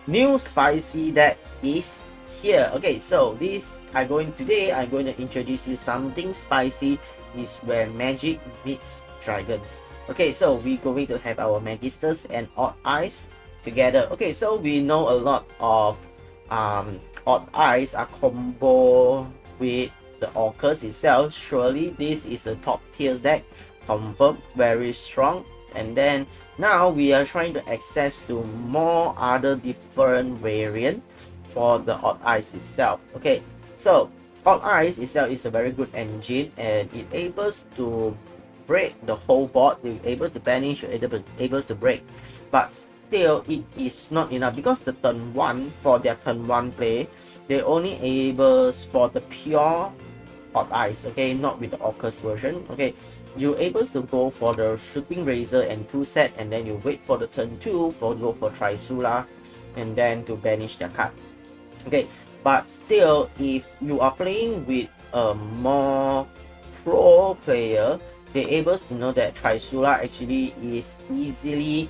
new spicy deck is here. Okay, so today I'm going to introduce you something spicy. Is where magic meets dragons. Okay, so we're going to have our Magistus and Odd Eyes together. Okay, so we know a lot of Odd Eyes are combo with the Orcus itself. Surely this is a top tier deck, confirmed, very strong. And then now we are trying to access to more other different variant for the Odd Eyes itself. Okay, so Odd Eyes itself is a very good engine, and it able to break the whole board. You're able to banish, you're able to break, but still it is not enough because the turn 1 for their turn 1 play, they only able for the pure Odd Eyes, okay, not with the Orcus version. Okay, you're able to go for the Shooting Razor and 2 set, and then you wait for the turn 2 for go for Trisula, and then to banish their card. Okay, but still, if you are playing with a more pro player, they're able to know that Trisula actually is easily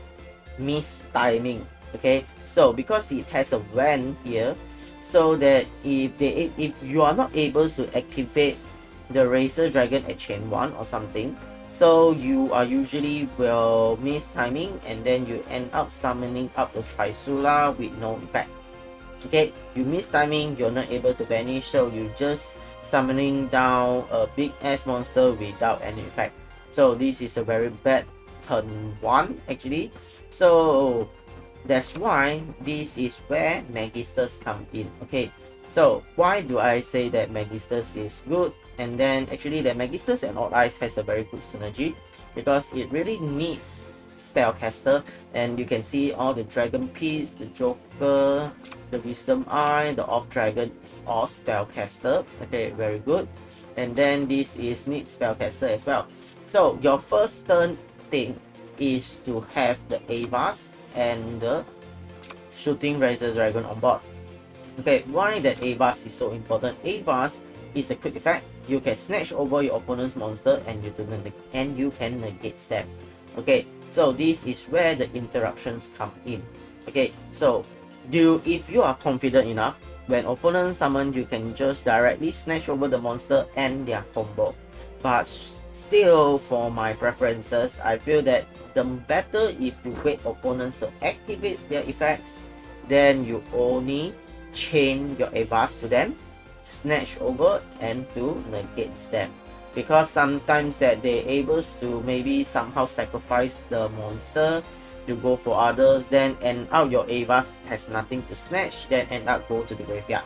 mistiming. Okay, so because it has a van here, so that if you are not able to activate the Razor Dragon at chain 1 or something, so you are usually will miss timing, and then you end up summoning up the Trisula with no effect. Okay, you miss timing, you're not able to banish, so you just summoning down a big ass monster without any effect. So this is a very bad turn 1 actually. So that's why this is where Magistus come in. Okay, so why do I say that Magistus is good? And then actually the Magistus and Odd Eyes has a very good synergy because it really needs spellcaster, and you can see all the dragon piece, the joker, the wisdom eye, the off dragon is all spellcaster. Okay, very good. And then this is need spellcaster as well. So your first turn thing is to have the Avas and the Shooting Razor Dragon on board. Okay, why that Avas is so important? Avas is a quick effect. You can snatch over your opponent's monster and you can negate them. Okay, so this is where the interruptions come in. Okay, so if you are confident enough, when opponent summon, you can just directly snatch over the monster and their combo. But still, for my preferences, I feel that the better if you wait opponents to activate their effects, then you only chain your Avas to them, snatch over, and to negate them. Because sometimes that they're able to maybe somehow sacrifice the monster to go for others, then end up your Avas has nothing to snatch, then end up go to the graveyard.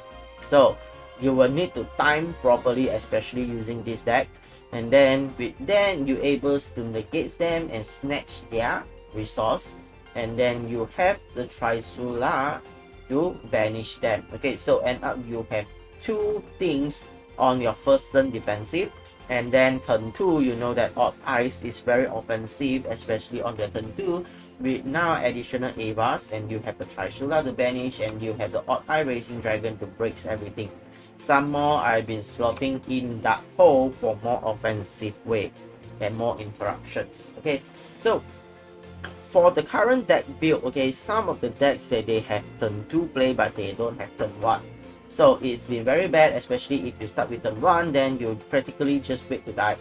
So you will need to time properly, especially using this deck, and then you're able to negate them and snatch their resource, and then you have the Trisula to banish them. Okay, so end up you have two things on your first turn defensive, and then turn 2 you know that Odd Eyes is very offensive, especially on the turn 2 with now additional Avas, and you have the Trisula to banish, and you have the Odd Eye Raging Dragon to breaks everything. Some more I've been slotting in that hole for more offensive way and more interruptions. Okay, so for the current deck build, okay, some of the decks that they have turn 2 play but they don't have turn 1. So it's been very bad, especially if you start with turn 1, then you practically just wait to die.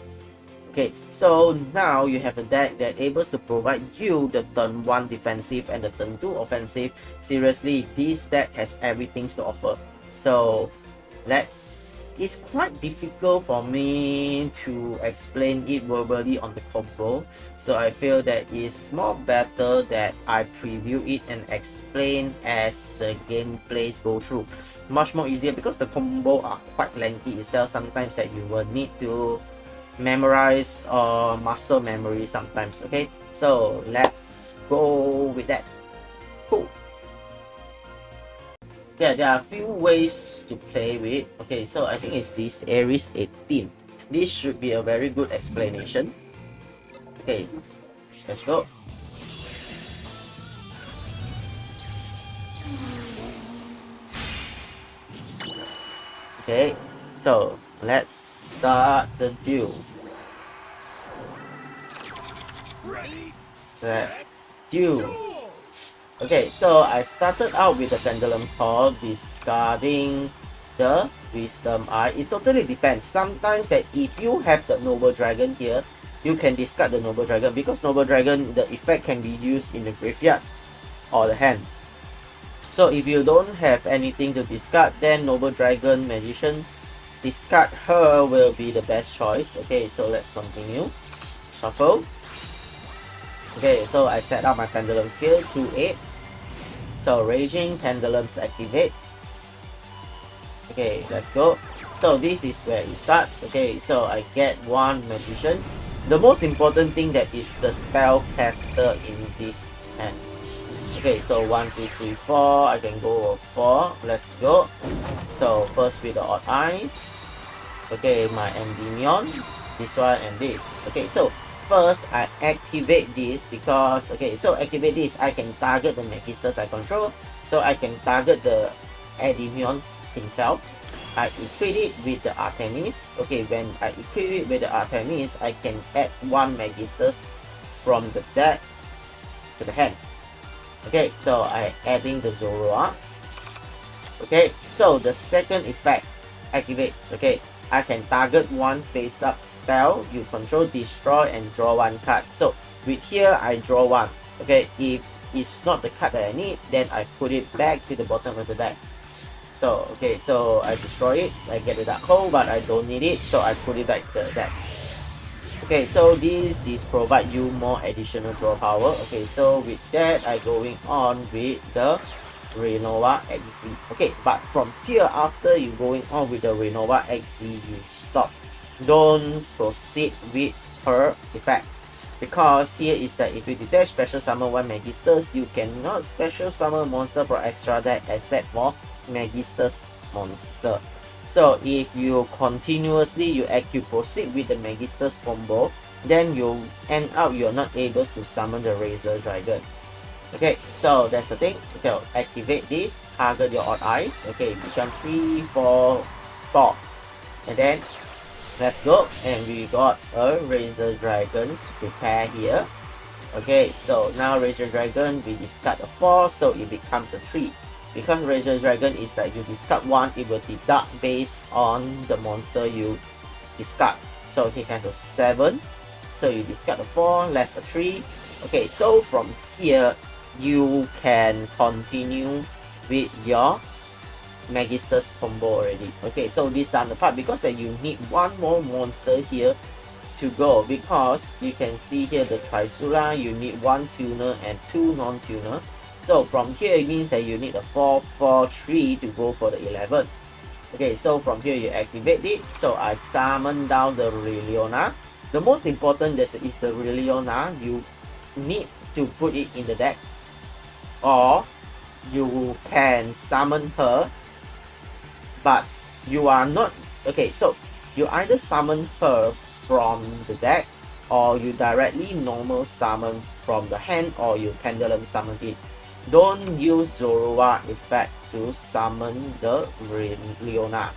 Okay, so now you have a deck that able to provide you the turn 1 defensive and the turn 2 offensive. Seriously, this deck has everything to offer. So it's quite difficult for me to explain it verbally on the combo, so I feel that it's more better that I preview it and explain as the gameplays go through. Much more easier because the combo are quite lengthy itself. Sometimes that you will need to memorize or muscle memory sometimes. Okay, so let's go with that. Cool. Yeah, there are a few ways to play with. Okay, so I think it's this Aries 18. This should be a very good explanation. Okay, let's go. Okay, so let's start the duel. Ready, Set, duel. Okay, so I started out with the Pendulum Claw, discarding the Wisdom Eye. It totally depends. Sometimes that if you have the Noble Dragon here, you can discard the Noble Dragon, because Noble Dragon, the effect can be used in the graveyard or the hand. So if you don't have anything to discard, then Noble Dragon Magician, discard her will be the best choice. Okay, so let's continue. Shuffle. Okay, so I set up my Pendulum skill to 8. So Raging Pendulums activates. Okay, let's go. So this is where it starts. Okay, so I get 1 Magician. The most important thing that is the spellcaster in this hand. Okay, so 1, 2, 3, 4. I can go 4. Let's go. So first with the Odd Eyes. Okay, my Endymion. This one and this. Okay, so first I activate this because, okay, so activate this, I can target the Magistus I control. So I can target the Endymion himself. I equip it with the Artemis. Okay, when I equip it with the Artemis, I can add 1 Magistus from the deck to the hand. Okay, so I adding the Zoroark. Okay, so the second effect activates. Okay, I can target 1 face-up spell you control, destroy, and draw 1 card. So with here, I draw 1. Okay, if it's not the card that I need, then I put it back to the bottom of the deck. So, okay, so I destroy it, I get the Dark Hole, but I don't need it, so I put it back to the deck. Okay, so this is provide you more additional draw power. Okay, so with that, I going on with the Renova XZ. Okay, but from here, after you going on with the Renova XZ, you stop. Don't proceed with her effect. Because here is that if you detach special summon 1 Magistus, you cannot special summon monster for extra deck except for Magistus monster. So if you continuously you proceed with the Magistus combo, then you end up you're not able to summon the Razor Dragon. Okay, so that's the thing. Okay, activate this, target your Odd Eyes. Okay, become 3, 4, 4. And then let's go. And we got a Razor Dragons prepare here. Okay, so now Razor Dragon, we discard a 4, so it becomes a 3. Because Razor Dragon is like you discard 1, it will deduct based on the monster you discard. So he has a 7. So you discard a 4, left a 3. Okay, so from here, you can continue with your Magistus combo already. Okay, so this done the part because you need 1 more monster here to go, because you can see here the Trisula, you need 1 tuner and 2 non-tuner. So from here it means that you need a 4, 4, 3 to go for the 11. Okay, so from here you activate it. So I summon down the Reliona. The most important is the Reliona. You need to put it in the deck, or you can summon her, but you are not, okay, so you either summon her from the deck, or you directly normal summon from the hand, or you pendulum summon it. Don't use Zoroark effect to summon the Leona.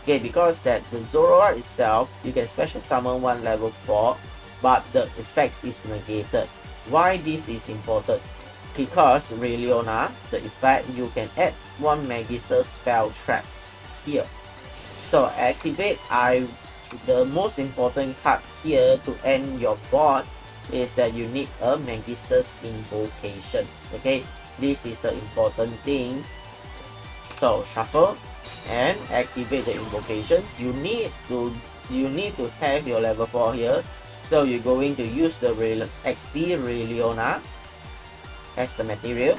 Okay, because that the Zoroark itself, you can special summon 1 level 4, but the effects is negated. Why this is important? Because Reliona, the effect, you can add 1 Magister spell traps here. So activate, the most important card here to end your board is that you need a Magister's invocation. Okay, this is the important thing. So shuffle and activate the invocations. You need to have your level 4 here. So you're going to use the XC Reliona as the material.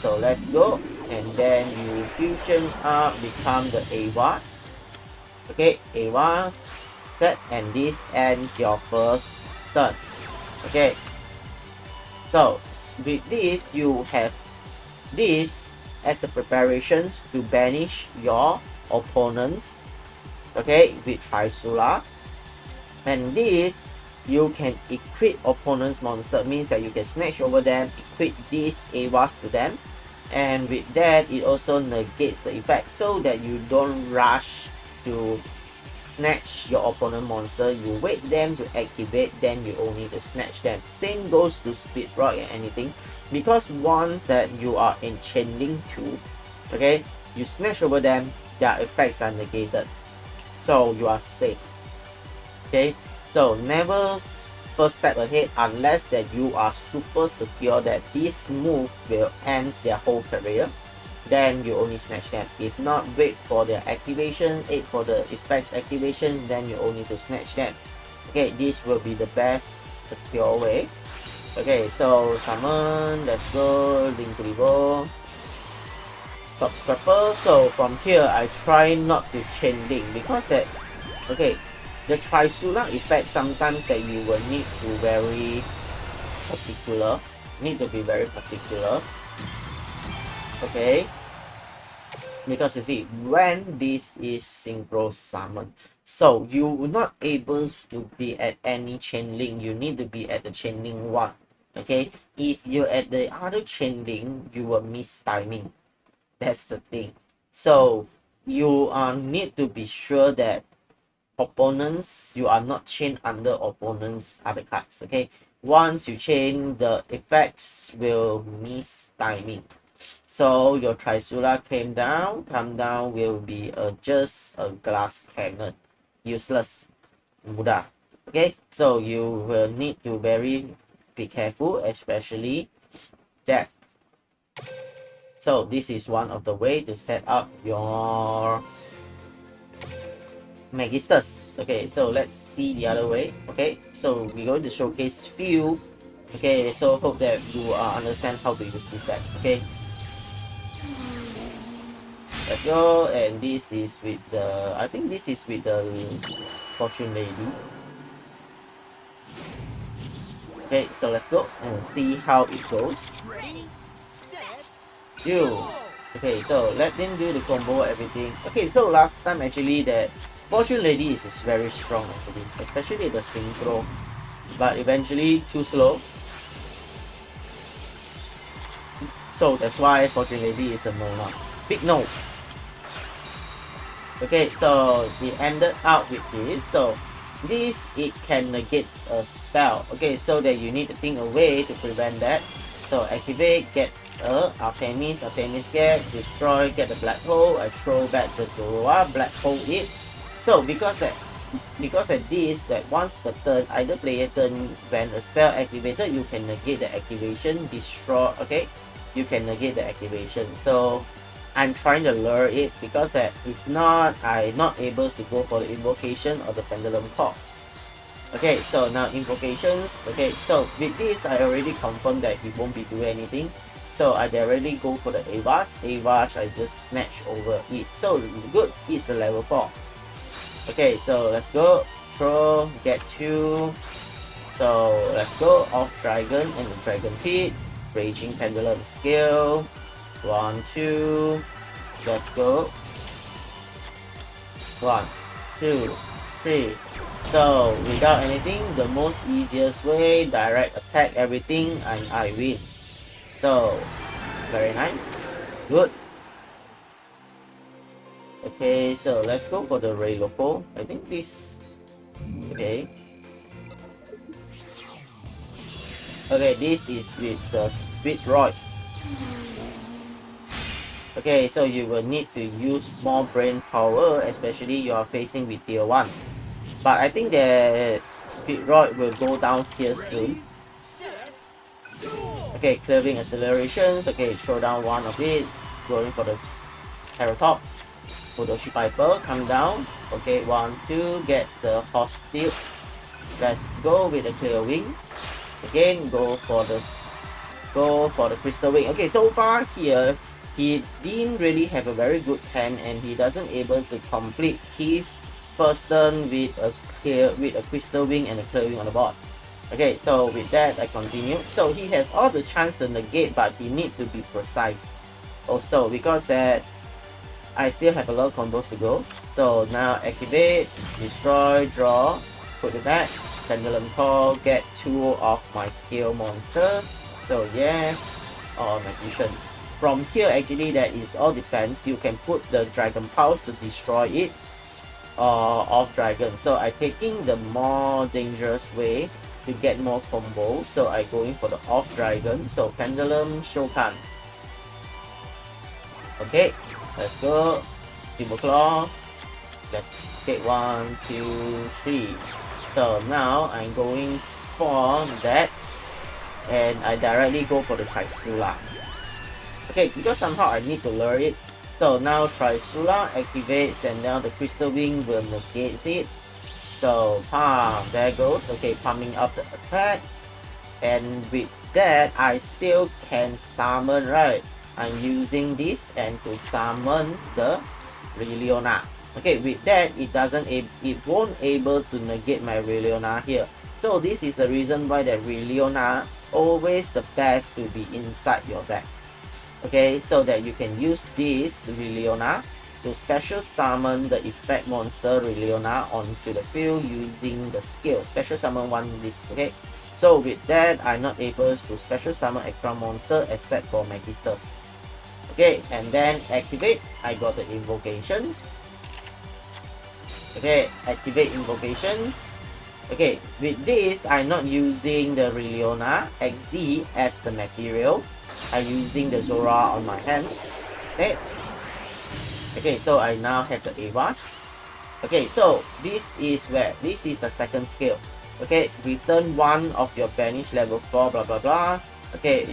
So let's go, and then you fusion up, become the Awas. Okay, Awas set, and this ends your first turn. Okay, so with this you have this as a preparations to banish your opponents. Okay, with Trisula, and this you can equip opponent's monster, means that you can snatch over them, equip this Awas to them, and with that it also negates the effect, so that you don't rush to snatch your opponent monster, you wait them to activate, then you only need to snatch them. Same goes to Speed Rock and anything, because once that you are in chain link 2, okay, you snatch over them, their effects are negated, so you are safe. Okay, so never first step ahead unless that you are super secure that this move will end their whole career, then you only snatch them. If not, wait for their activation, wait for the effects activation, then you only need to snatch them. Okay, this will be the best secure way. Okay, so summon, let's go, link to Evo, stop scrapper. So from here I try not to chain link because that, okay, the Trisula effect sometimes that you will need to very particular, need to be very particular. Okay, because you see when this is synchro summon, so you will not able to be at any chain link, you need to be at the chain link 1. Okay, if you're at the other chain link, you will miss timing. That's the thing. So you need to be sure that opponents, you are not chained under opponents other cards. Okay, once you chain, the effects will miss timing. So your Trisula come down will be just a glass cannon, useless, mudah. Okay, so you will need to be careful, especially that. So this is one of the way to set up your Magistus. Okay, so let's see the other way. Okay, so we're going to showcase few. Okay, so hope that you understand how to use this deck. Okay, let's go. And this is with the, I think this is with the Fortune Lady. Okay, so let's go and see how it goes. Duel. Okay, so let them do the combo, everything. Okay, so last time actually that Fortune Lady is very strong actually, especially the synchro, but eventually too slow. So that's why Fortune Lady is a no now. Big no. Okay, so he ended up with this. So this, it can negate a spell. Okay, so that you need to think a way to prevent that. So activate, get Artemis get, destroy, get the black hole, I throw back the Zoroa, black hole it. So because at this, that once per turn, either player turn, when a spell activated, you can negate the activation, destroy, okay, you can negate the activation. So I'm trying to lure it because that if not, I'm not able to go for the invocation or the pendulum call. Okay, so now invocations. Okay, so with this, I already confirmed that he won't be doing anything. So I directly go for the Avash. Avash, I just snatch over it. So good, it's a level 4. Okay, so let's go. Throw, get 2. So let's go. Off Dragon and the Dragon Pit. Raging Pendulum skill. 1, 2. Let's go. 1, 2, 3. So without anything, the most easiest way, direct attack everything and I win. So very nice, good. Okay, so let's go for the Ray Loco. I think this, okay. Okay, this is with the Speed Rock. Okay, so you will need to use more brain power, especially you are facing with tier 1. But I think the Speed Rock will go down here soon. Okay, clearing accelerations. Okay, throw down one of it. Going for the Paratops. Fudoshi Piper, come down. Okay, 1, 2, get the Hostile. Let's go with the Clear Wing. Again, go for the Crystal Wing. Okay, so far here, he didn't really have a very good hand and he doesn't able to complete his first turn with a Crystal Wing and a Clear Wing on the board. Okay, so with that I continue. So he has all the chance to negate, but he need to be precise. Also because that I still have a lot of combos to go. So now activate, destroy, draw, put it back, Pendulum Call, get 2 of my skill monster. So yes, or Magician. From here actually that is all depends. You can put the Dragon Pulse to destroy it. of dragon. So I taking the more dangerous way to get more combos. So I going for the off dragon. So pendulum Shokan. Okay, let's go. Silver claw. Let's get 1, 2, 3. So now I'm going for that, and I directly go for the Trisula. Okay, because somehow I need to lure it. So now Trisula activates, and now the Crystal Wing will negate it. So palm, there goes. Okay, pumping up the attacks. And with that, I still can summon, right? I'm using this and to summon the Reliona. Okay, with that, it won't able to negate my Reliona here. So this is the reason why the Reliona always the best to be inside your deck. Okay, so that you can use this Reliona to special summon the effect monster Reliona onto the field using the skill. Special summon one list. Okay, so with that, I'm not able to special summon extra monster except for Magistus. Okay, and then activate. I got the invocations. Okay, activate invocations. Okay, with this, I'm not using the Reliona XZ as the material. I'm using the Zora on my hand instead. Okay, so I now have the Avas. Okay, so this is the second skill. Okay, return one of your banish level 4, blah blah blah. Okay,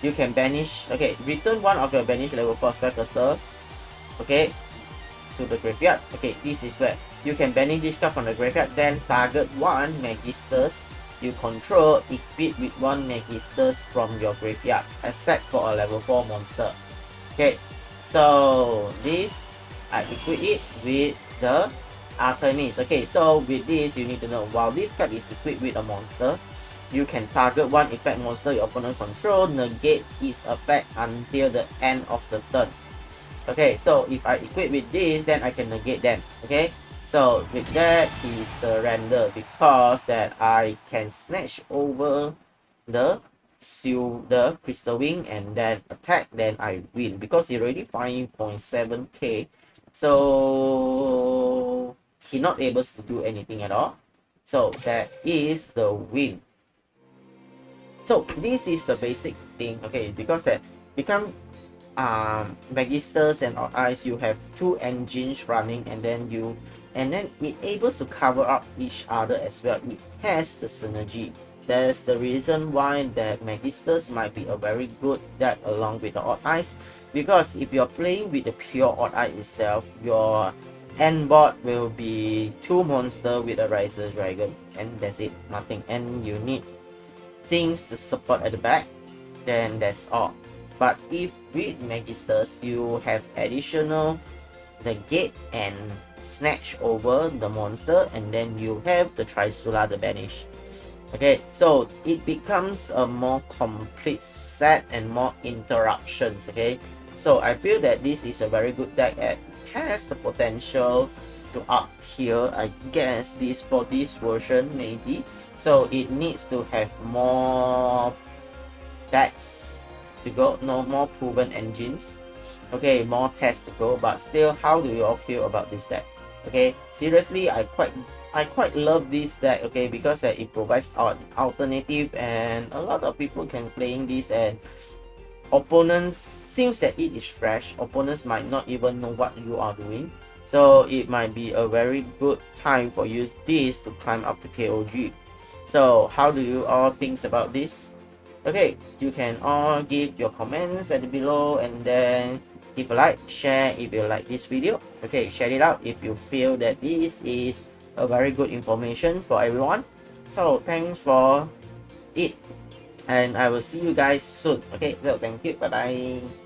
you can banish. Okay, return one of your banish level 4 spellcaster. Okay, to the graveyard. Okay, this is where you can banish this card from the graveyard, then target one Magistus you control, equip with one Magistus from your graveyard, except for a level 4 monster. Okay, so this I equip it with the Artemis. Okay, so with this you need to know, while this card is equipped with a monster, you can target one effect monster your opponent control, negate its effect until the end of the turn. Okay, so if I equip with this, then I can negate them. Okay, so with that, he surrender because that I can snatch over the Crystal Wing and then attack, then I win because he already 5.7k. So he not able to do anything at all. So that is the win. So this is the basic thing. Okay, because that become Magistus and Odd Eyes, you have two engines running, and then it able to cover up each other as well. It has the synergy. That's the reason why that Magistus might be a very good deck along with the Odd Eyes, because if you're playing with the pure Odd Eye itself, your end board will be two monster with a Riser Dragon, and that's it, nothing. And you need things to support at the back, then that's all. But if with Magistus, you have additional Negate and Snatch over the monster, and then you have the Trisula, the banish. Okay, so it becomes a more complete set and more interruptions. Okay, so I feel that this is a very good deck and has the potential to up tier, I guess, this for this version maybe. So it needs to have more decks to go, no more proven engines. Okay, more tests to go, but still, how do you all feel about this deck? Okay, seriously, I quite love this deck. Okay, because it provides an alternative, and a lot of people can playing this, and opponents, seems that it is fresh, opponents might not even know what you are doing, so it might be a very good time for you this to climb up the KOG. So how do you all think about this? Okay, you can all give your comments at the below, and then give a like, share if you like this video. Okay, share it out if you feel that this is a very good information for everyone. So thanks for it, and I will see you guys soon. Okay, so thank you, bye bye.